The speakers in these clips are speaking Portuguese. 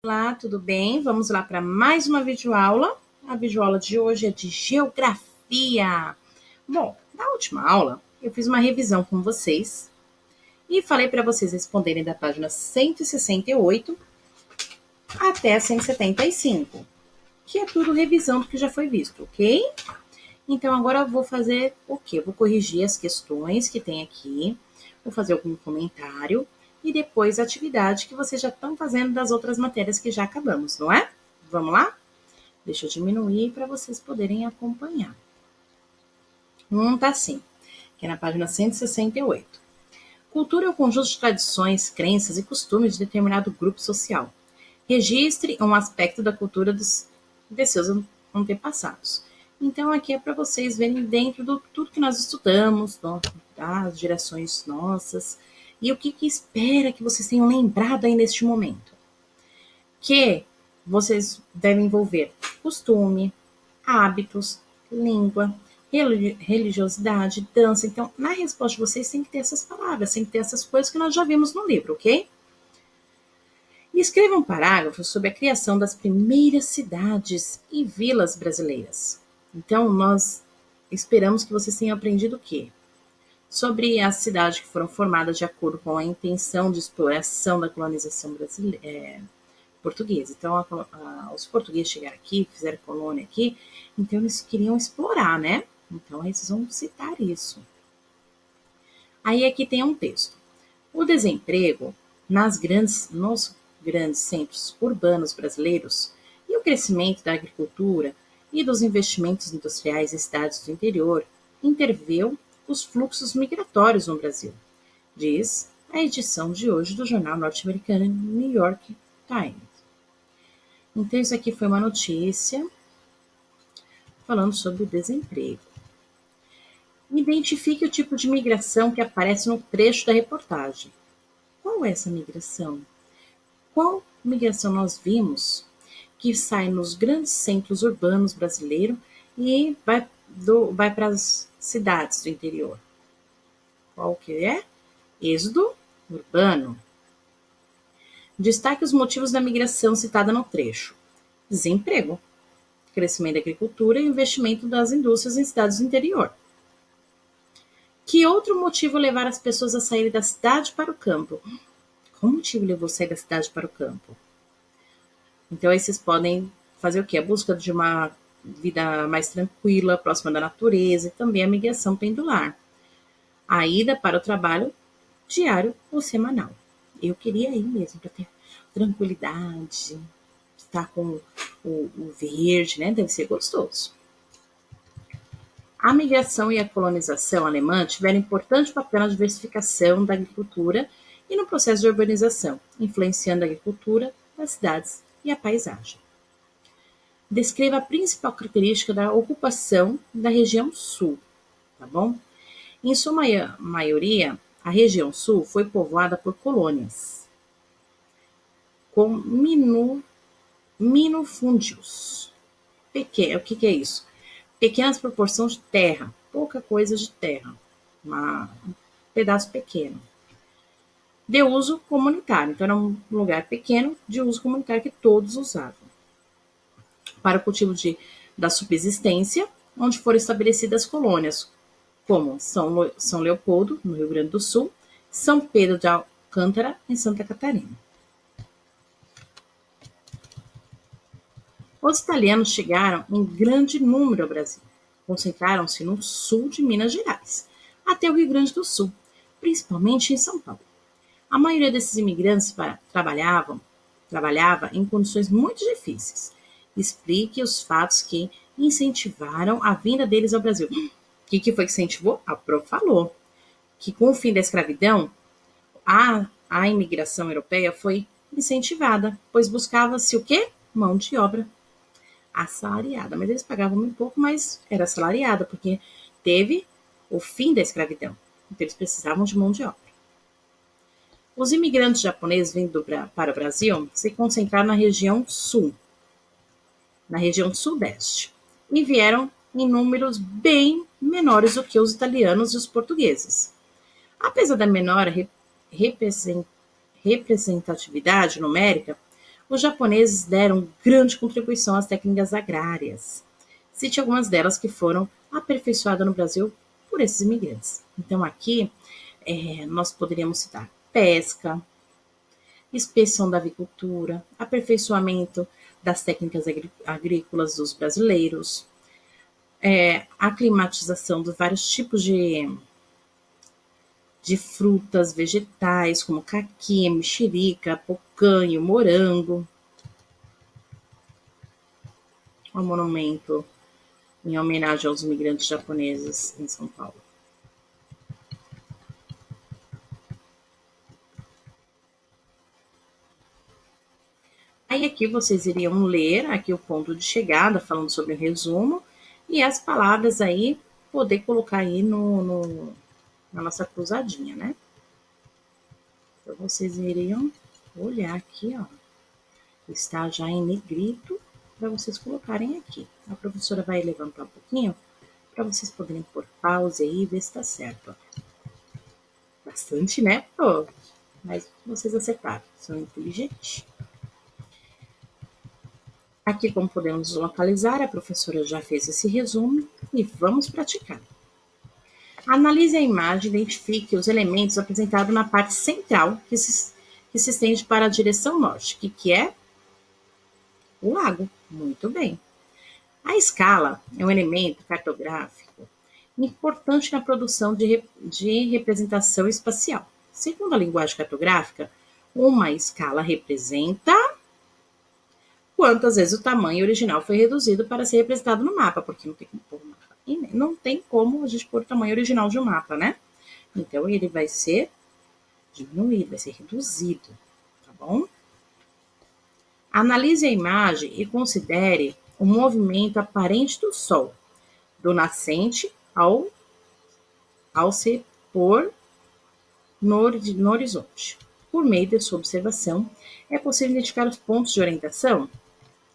Olá, tudo bem? Vamos lá para mais uma videoaula. A videoaula de hoje é de geografia. Bom, na última aula eu fiz uma revisão com vocês e falei para vocês responderem da página 168 até a 175, que é tudo revisão do que já foi visto, ok? Então agora eu vou fazer o quê? Eu vou corrigir as questões que tem aqui, vou fazer algum comentário e depois a atividade que vocês já estão fazendo das outras matérias que já acabamos, não é? Vamos lá? Deixa eu diminuir para vocês poderem acompanhar. Tá assim, que é na página 168. Cultura é o conjunto de tradições, crenças e costumes de determinado grupo social. Registre um aspecto da cultura de seus antepassados. Então, aqui é para vocês verem dentro do tudo que nós estudamos, das gerações nossas, e o que espera que vocês tenham lembrado aí neste momento. Que vocês devem envolver costume, hábitos, língua, religiosidade, dança. Então, na resposta de vocês tem que ter essas palavras, tem que ter essas coisas que nós já vimos no livro, ok? E escreva um parágrafo sobre a criação das primeiras cidades e vilas brasileiras. Então, nós esperamos que vocês tenham aprendido o quê? Sobre as cidades que foram formadas de acordo com a intenção de exploração da colonização portuguesa. Então, os portugueses chegaram aqui, fizeram colônia aqui, então eles queriam explorar, né? Então, eles vão citar isso. Aí aqui tem um texto. O desemprego nos grandes centros urbanos brasileiros e o crescimento da agricultura e dos investimentos industriais em cidades do interior interveio os fluxos migratórios no Brasil, diz a edição de hoje do jornal norte-americano New York Times. Então, isso aqui foi uma notícia falando sobre o desemprego. Identifique o tipo de migração que aparece no trecho da reportagem. Qual é essa migração? Qual migração nós vimos que sai nos grandes centros urbanos brasileiros e vai para as cidades do interior? Qual que é? Êxodo urbano. Destaque os motivos da migração citada no trecho. Desemprego, crescimento da agricultura e investimento das indústrias em cidades do interior. Que outro motivo levar as pessoas a saírem da cidade para o campo? Qual motivo levou a sair da cidade para o campo? Então, aí vocês podem fazer o quê? A busca de uma vida mais tranquila, próxima da natureza, e também a migração pendular. A ida para o trabalho diário ou semanal. Eu queria ir mesmo para ter tranquilidade, estar com o verde, né? Deve ser gostoso. A migração e a colonização alemã tiveram importante papel na diversificação da agricultura e no processo de urbanização, influenciando a agricultura, as cidades e a paisagem. Descreva a principal característica da ocupação da região sul, tá bom? Em sua maioria, a região sul foi povoada por colônias, com minifúndios. O que é isso? Pequenas proporções de terra, pouca coisa de terra, um pedaço pequeno. De uso comunitário, então era um lugar pequeno de uso comunitário que todos usavam. Para o cultivo da subsistência, onde foram estabelecidas colônias, como São Leopoldo, no Rio Grande do Sul, São Pedro de Alcântara, em Santa Catarina. Os italianos chegaram em grande número ao Brasil. Concentraram-se no sul de Minas Gerais, até o Rio Grande do Sul, principalmente em São Paulo. A maioria desses imigrantes trabalhava em condições muito difíceis. Explique os fatos que incentivaram a vinda deles ao Brasil. O que foi que incentivou? A Pro falou que com o fim da escravidão, a imigração europeia foi incentivada, pois buscava-se o quê? Mão de obra assalariada. Mas eles pagavam muito pouco, mas era assalariada, porque teve o fim da escravidão. Então eles precisavam de mão de obra. Os imigrantes japoneses vindo para o Brasil se concentraram na região sul, na região sudeste, e vieram em números bem menores do que os italianos e os portugueses. Apesar da menor representatividade numérica, Os japoneses deram grande contribuição às técnicas agrárias. Cite algumas delas que foram aperfeiçoadas no Brasil por esses imigrantes. Então, aqui, nós poderíamos citar pesca, inspeção da avicultura, aperfeiçoamento das técnicas agrícolas dos brasileiros, a climatização de vários tipos de frutas, vegetais, como caqui, mexerica, pocanho, morango. Um monumento em homenagem aos imigrantes japoneses em São Paulo. Aí aqui vocês iriam ler aqui o ponto de chegada, falando sobre o resumo, e as palavras aí, poder colocar aí na nossa cruzadinha, né? Então vocês iriam olhar aqui, ó. Está já em negrito para vocês colocarem aqui. A professora vai levantar um pouquinho para vocês poderem pôr pause aí e ver se está certo. Ó. Bastante, né? Pô, mas vocês acertaram, são inteligentes. Aqui, como podemos localizar, a professora já fez esse resumo e vamos praticar. Analise a imagem e identifique os elementos apresentados na parte central que se estende para a direção norte, que é o lago. Muito bem. A escala é um elemento cartográfico importante na produção de representação espacial. Segundo a linguagem cartográfica, uma escala representa quantas vezes o tamanho original foi reduzido para ser representado no mapa, porque não tem como pôr o mapa. E não tem como a gente pôr o tamanho original de um mapa, né? Então, ele vai ser diminuído, vai ser reduzido, tá bom? Analise a imagem e considere o movimento aparente do Sol, do nascente ao se pôr no horizonte. Por meio de sua observação, é possível identificar os pontos de orientação?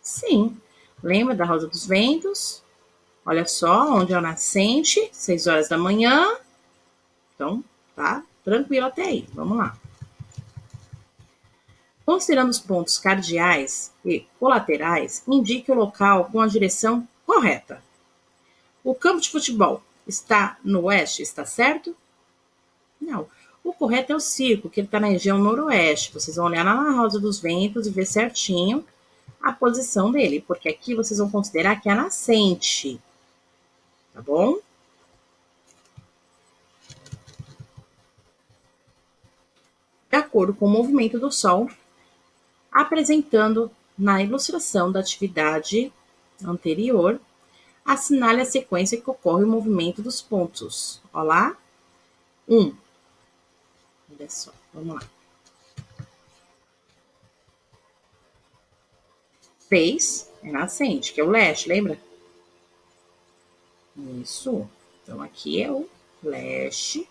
Sim. Lembra da Rosa dos Ventos? Olha só, onde é o nascente, 6 horas da manhã. Então, tá tranquilo até aí. Vamos lá. Considerando os pontos cardeais e colaterais, indique o local com a direção correta. O campo de futebol está no oeste, está certo? Não. O correto é o circo, que ele está na região noroeste. Vocês vão olhar na Rosa dos Ventos e ver certinho a posição dele, porque aqui vocês vão considerar que é a nascente, tá bom? De acordo com o movimento do Sol, apresentando na ilustração da atividade anterior, assinale a sequência que ocorre o movimento dos pontos. Olha lá. 1. Olha só, vamos lá. 3 é nascente, que é o leste, lembra? Isso. Então, aqui é o leste.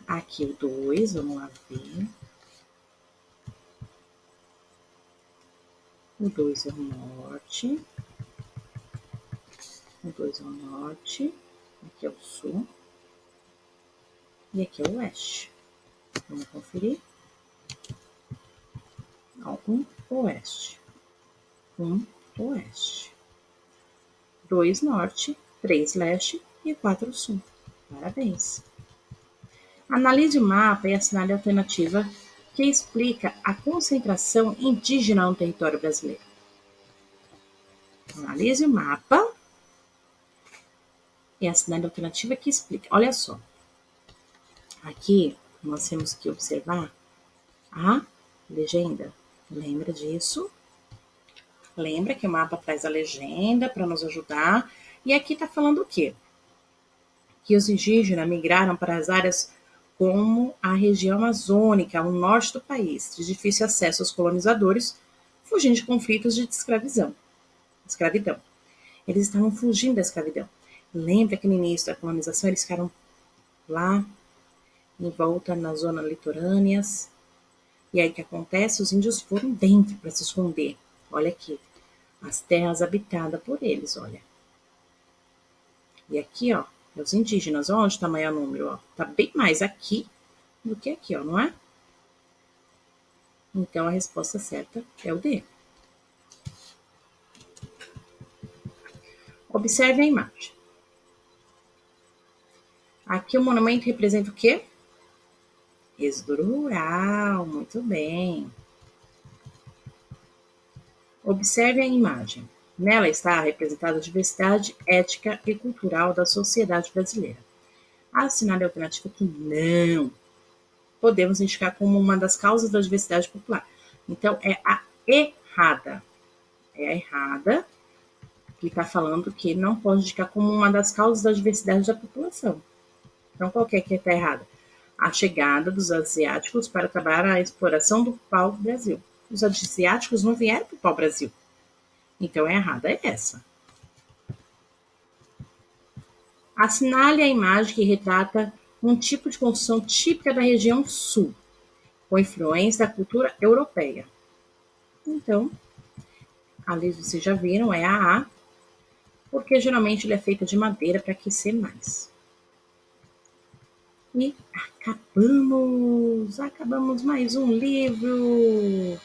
Aqui o 2, vamos lá ver. O 2 é o norte. O 2 é o norte. Aqui é o sul. E aqui é o oeste. Vamos conferir. 1 oeste. 1 oeste. 2 norte, 3 leste e 4 sul. Parabéns. Analise o mapa e assinale a alternativa que explica a concentração indígena no território brasileiro. Analise o mapa e assinale a alternativa que explica. Olha só. Aqui nós temos que observar a legenda. Lembra disso? Lembra que o mapa traz a legenda para nos ajudar. E aqui está falando o quê? Que os indígenas migraram para as áreas como a região amazônica, ao norte do país, de difícil acesso aos colonizadores, fugindo de conflitos de escravidão. Eles estavam fugindo da escravidão. Lembra que no início da colonização eles ficaram lá, em volta na zona litorâneas. E aí o que acontece? Os índios foram dentro para se esconder. Olha aqui, as terras habitadas por eles, olha. E aqui, ó, os indígenas, onde está o maior número, ó. Tá bem mais aqui do que aqui, ó, não é? Então, a resposta certa é o D. Observe a imagem. Aqui o monumento representa o quê? Êxodo rural, muito bem. Observe a imagem. Nela está representada a diversidade étnica e cultural da sociedade brasileira. Assinale a alternativa que não podemos indicar como uma das causas da diversidade popular. Então, é a errada. É a errada que está falando que não pode indicar como uma das causas da diversidade da população. Então, qual que está errada? A chegada dos asiáticos para trabalhar a exploração do pau-brasil. Os asiáticos não vieram para o pau-brasil. Então, a errada é essa. Assinale a imagem que retrata um tipo de construção típica da região sul, com influência da cultura europeia. Então, ali vocês já viram, é a A, porque geralmente ele é feito de madeira para aquecer mais. E acabamos mais um livro.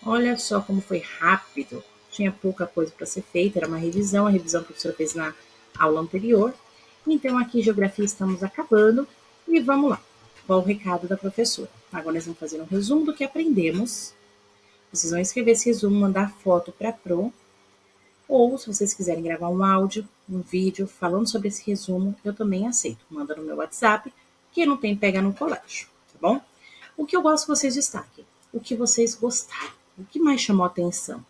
Olha só como foi rápido. Tinha pouca coisa para ser feita, era uma revisão, a revisão que a professora fez na aula anterior. Então, aqui, geografia, estamos acabando. E vamos lá. Qual o recado da professora? Agora nós vamos fazer um resumo do que aprendemos. Vocês vão escrever esse resumo, mandar foto para a Pro. Ou, se vocês quiserem gravar um áudio, um vídeo falando sobre esse resumo, eu também aceito. Manda no meu WhatsApp, que não tem pega no colégio, tá bom? O que eu gosto que vocês destaquem? O que vocês gostaram? O que mais chamou a atenção?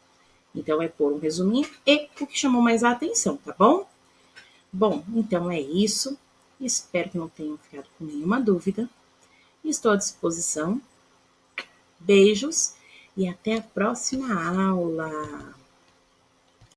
Então, é pôr um resuminho e o que chamou mais a atenção, tá bom? Bom, então é isso. Espero que não tenham ficado com nenhuma dúvida. Estou à disposição. Beijos e até a próxima aula.